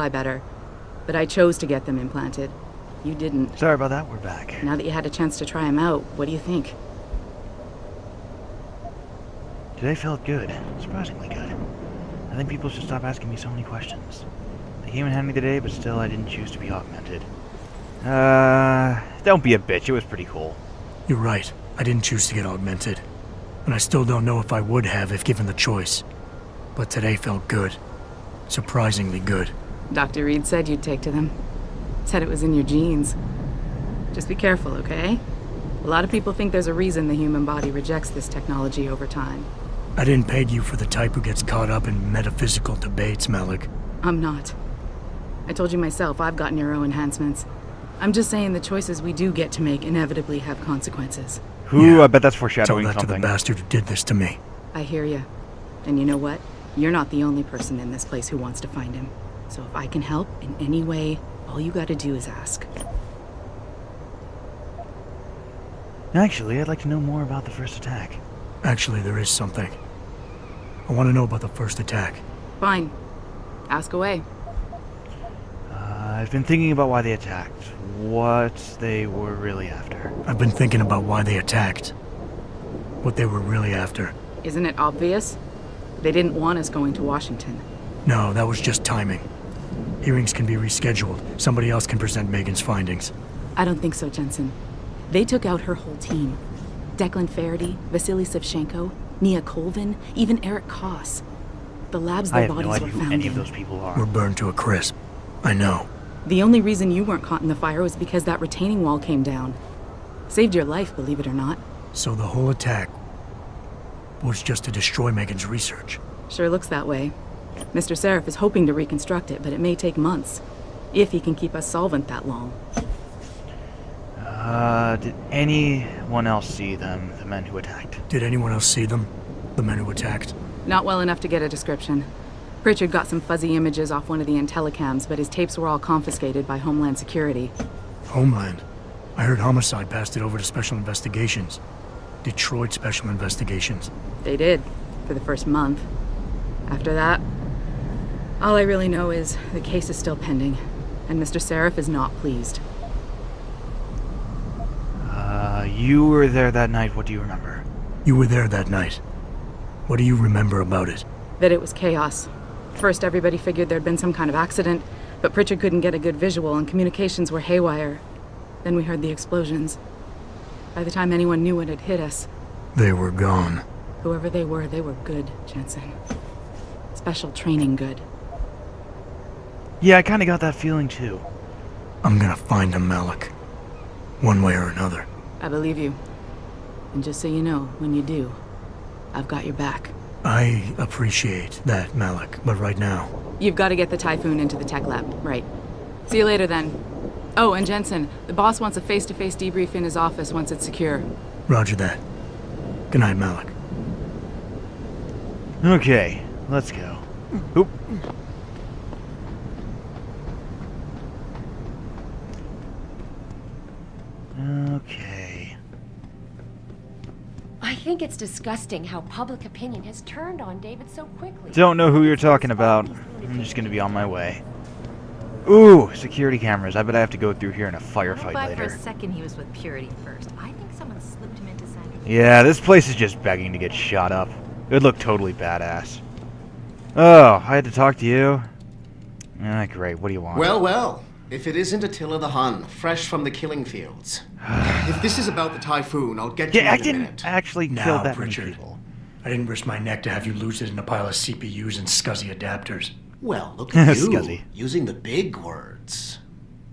I better. But I chose to get them implanted. You didn't. Sorry about that, we're back. Now that you had a chance to try them out, what do you think? Today felt good. Surprisingly good. I think people should stop asking me so many questions. They came in handy today, but still I didn't choose to be augmented. Don't be a bitch, it was pretty cool. You're right. I didn't choose to get augmented. And I still don't know if I would have if given the choice. But today felt good. Surprisingly good. Dr. Reed said you'd take to them. Said it was in your genes. Just be careful, okay? A lot of people think there's a reason the human body rejects this technology over time. I didn't peg you for the type who gets caught up in metaphysical debates, Malik. I'm not. I told you myself, I've got neuroenhancements. I'm just saying the choices we do get to make inevitably have consequences. Ooh, Yeah, I bet that's foreshadowing tell that something. to the bastard who did this to me. I hear you. And you know what? You're not the only person in this place who wants to find him. So if I can help in any way, all you gotta do is ask. Actually, I'd like to know more about the first attack. Actually, there is something. I want to know about the first attack. Fine. Ask away. I've been thinking about why they attacked. What they were really after. I've been thinking about why they attacked. What they were really after. Isn't it obvious? They didn't want us going to Washington. No, that was just timing. Hearings can be rescheduled. Somebody else can present Megan's findings. I don't think so, Jensen. They took out her whole team. Declan Faraday, Vasily Savchenko, Nia Colvin, even Eric Koss. The labs I their have no bodies idea were who found any of in. those people We're are. burned to a crisp. I know. The only reason you weren't caught in the fire was because that retaining wall came down. Saved your life, believe it or not. So the whole attack was just to destroy Megan's research. Sure looks that way. Mr. Seraph is hoping to reconstruct it, but it may take months. If he can keep us solvent that long. Did anyone else see them, the men who attacked? Did anyone else see them? The men who attacked? Not well enough to get a description. Pritchard got some fuzzy images off one of the Intellicams, but his tapes were all confiscated by Homeland Security. Homeland? I heard Homicide passed it over to Special Investigations. Detroit Special Investigations. They did, for the first month. After that, all I really know is the case is still pending, and Mr. Seraph is not pleased. You were there that night, what do you remember? You were there that night. What do you remember about it? That it was chaos. First, everybody figured there'd been some kind of accident, but Pritchard couldn't get a good visual and communications were haywire. Then we heard the explosions. By the time anyone knew what had hit us, They were gone. whoever they were good, Jensen. Special training good. Yeah, I kinda got that feeling too. I'm gonna find them, Malik. One way or another. I believe you. And just so you know, when you do, I've got your back. I appreciate that, Malik, but right now... You've got to get the Typhoon into the tech lab, right. See you later then. Oh, and Jensen, the boss wants a face-to-face debrief in his office once it's secure. Roger that. Good night, Malik. Okay, let's go. Oop. Okay. I think it's disgusting how public opinion has turned on David so quickly. Don't know who you're talking about. I'm just gonna be on my way. Ooh, security cameras. I bet I have to go through here in a firefight For a later. second he was with Purity first. I think someone slipped him into Sanders. Yeah, this place is just begging to get shot up. It would look totally badass. Oh, I had to talk to you? Ah, great. What do you want? Well, well. If it isn't Attila the Hun, fresh from the killing fields. If this is about the Typhoon, I'll get to yeah, I it in a didn't minute. actually Now, kill that many Pritchard. people. I didn't risk my neck to have you lose it in a pile of CPUs and scuzzy adapters. Well, look at you, Scuzzy. using the big words.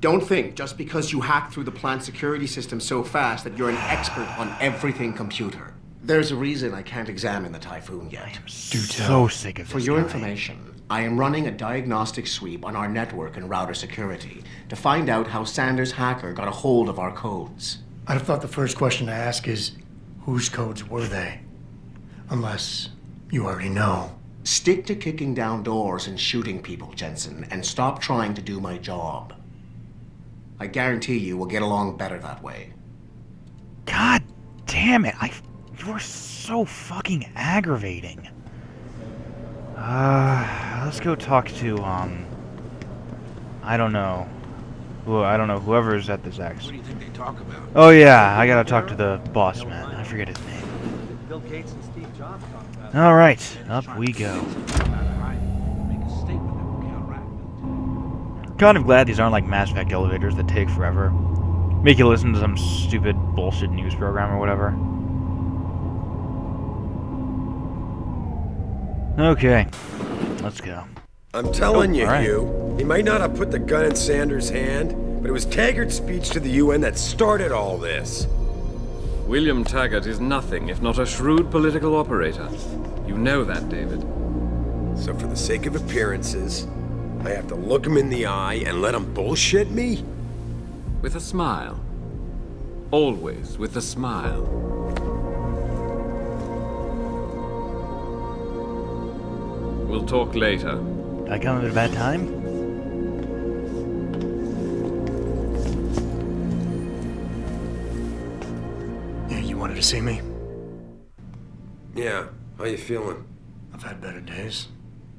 Don't think just because you hacked through the plant security system so fast that you're an expert on everything computer. There's a reason I can't examine the Typhoon yet. So sick of this For your guy. information, I am running a diagnostic sweep on our network and router security to find out how Sanders' hacker got a hold of our codes. I'd have thought the first question to ask is, whose codes were they? Unless you already know. Stick to kicking down doors and shooting people, Jensen, and stop trying to do my job. I guarantee you we'll get along better that way. God damn it. You are so fucking aggravating. Let's go talk to, I don't know. I don't know. Whoever's at this X. What do you think they talk about? Oh yeah, I gotta talk to the boss man. I forget his name. Bill Gates and Steve Jobs talked about. All right, up we go. Make a statement that will counteract it. Kind of glad these aren't like Mass Effect elevators that take forever. Make you listen to some stupid bullshit news program or whatever. Okay, let's go. I'm telling you, all right. Hugh, he might not have put the gun in Sanders' hand, but it was Taggart's speech to the UN that started all this. William Taggart is nothing if not a shrewd political operator. You know that, David. So for the sake of appearances, I have to look him in the eye and let him bullshit me? With a smile. Always with a smile. We'll talk later. Did I come at a bad time? Yeah, you wanted to see me? Yeah, how you feeling? I've had better days.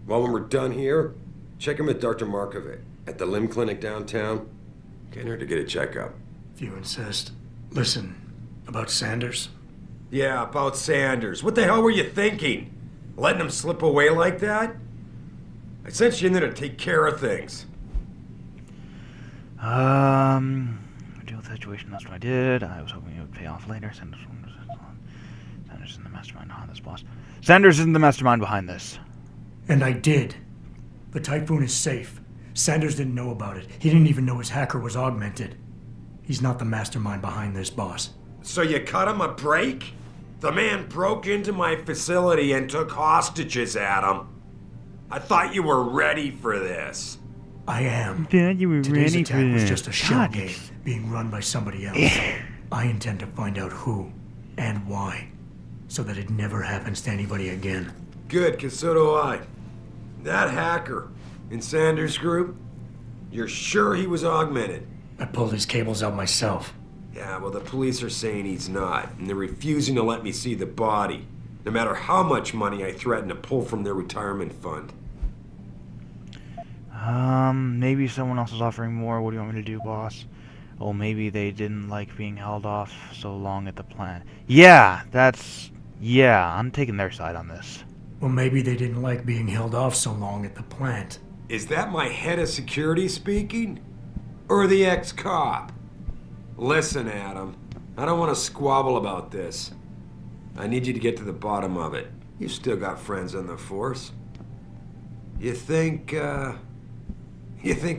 Well, when we're done here, check him with Dr. Markovic at the limb clinic downtown. Get her to get a checkup. If you insist. Listen, about Sanders? Yeah, about Sanders. What the hell were you thinking? Letting him slip away like that? I sent you in there to take care of things. Deal with the situation. That's what I did. I was hoping it would pay off later. Sanders isn't the mastermind behind this, boss. Sanders isn't the mastermind behind this. And I did. The Typhoon is safe. Sanders didn't know about it. He didn't even know his hacker was augmented. He's not the mastermind behind this, boss. So you cut him a break? The man broke into my facility and took hostages at him. I thought you were ready for this. I am. Dad, you were Today's ready attack for was this. just a shell God. game being run by somebody else. I intend to find out who and why, so that it never happens to anybody again. Good, 'cause so do I. That hacker in Sanders' group, you're sure he was augmented? I pulled his cables out myself. Yeah, well, the police are saying he's not, and they're refusing to let me see the body, no matter how much money I threaten to pull from their retirement fund. Maybe someone else is offering more. What do you want me to do, boss? Oh, maybe they didn't like being held off so long at the plant. Yeah, I'm taking their side on this. Well, maybe they didn't like being held off so long at the plant. Is that my head of security speaking? Or the ex-cop? Listen, Adam, I don't want to squabble about this. I need you to get to the bottom of it. You've still got friends on the force. You think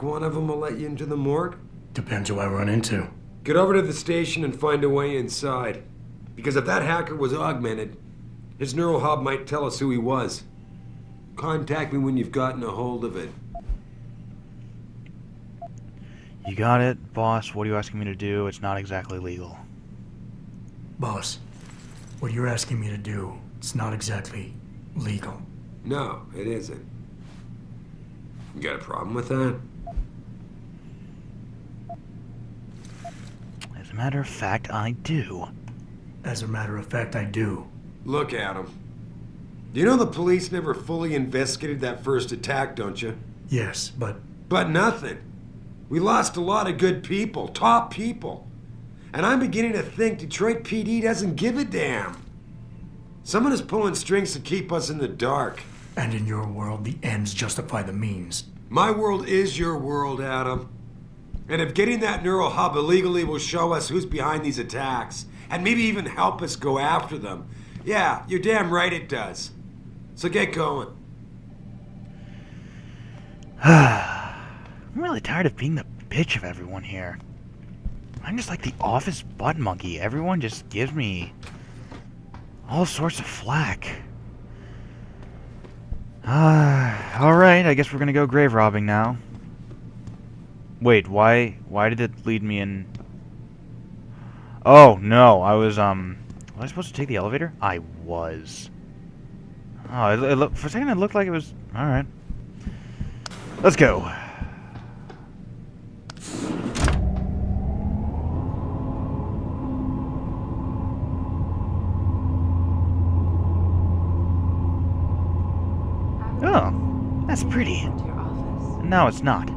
one of them will let you into the morgue? Depends who I run into. Get over to the station and find a way inside. Because if that hacker was augmented, his neural hub might tell us who he was. Contact me when you've gotten a hold of it. You got it, boss. What are you asking me to do? It's not exactly legal. Boss, what you're asking me to do, it's not exactly legal. No, it isn't. You got a problem with that? As a matter of fact, I do. As a matter of fact, I do. Look, Adam. You know the police never fully investigated that first attack, don't you? Yes, but But nothing. We lost a lot of good people, top people. And I'm beginning to think Detroit PD doesn't give a damn. Someone is pulling strings to keep us in the dark. and in your world, the ends justify the means. My world is your world, Adam. And if getting that neural hub illegally will show us who's behind these attacks, and maybe even help us go after them, yeah, you're damn right it does. So get going. I'm really tired of being the bitch of everyone here. I'm just like the office butt monkey. Everyone just gives me all sorts of flack. Alright, I guess we're gonna go grave robbing now. Wait, why did it lead me in? Oh, no, was I supposed to take the elevator? I was. Oh, for a second it looked like it was, alright. Let's go. Oh, that's pretty. No, it's not.